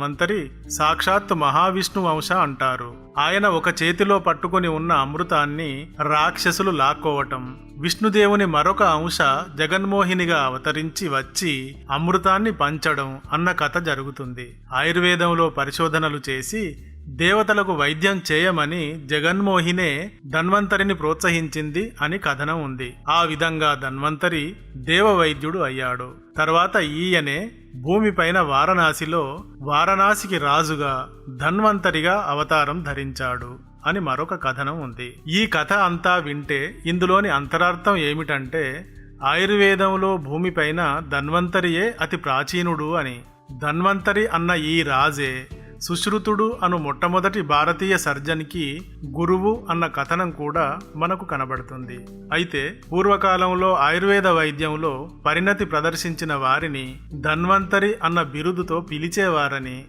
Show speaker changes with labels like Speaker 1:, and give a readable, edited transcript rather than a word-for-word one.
Speaker 1: ధన్వంతరి సాక్షాత్ మహావిష్ణు అంశ అంటారు. ఆయన ఒక చేతిలో పట్టుకుని ఉన్న అమృతాన్ని రాక్షసులు లాక్కోవటం, విష్ణుదేవుని మరొక అంశ జగన్మోహినిగా అవతరించి వచ్చి అమృతాన్ని పంచడం అన్న కథ జరుగుతుంది. ఆయుర్వేదంలో పరిశోధనలు చేసి దేవతలకు వైద్యం చేయమని జగన్మోహినే ధన్వంతరిని ప్రోత్సహించింది అని కథనం ఉంది. ఆ విధంగా ధన్వంతరి దేవ వైద్యుడు అయ్యాడు. తర్వాత ఈయనే భూమిపైన వారణాసిలో వారణాసికి రాజుగా ధన్వంతరిగా అవతారం ధరించాడు అని మరొక కథనం ఉంది. ఈ కథ అంతా వింటే ఇందులోని అంతరార్థం ఏమిటంటే ఆయుర్వేదంలో భూమిపైన ధన్వంతరియే అతి ప్రాచీనుడు అని. ధన్వంతరి అన్న ఈ రాజే సుశ్రుతుడు అను మొట్టమొదటి భారతీయ సర్జన్కి గురువు అన్న కథనం కూడా మనకు కనబడుతుంది. అయితే పూర్వకాలంలో ఆయుర్వేద వైద్యంలో పరిణతి ప్రదర్శించిన వారిని ధన్వంతరి అన్న బిరుదుతో పిలిచేవారని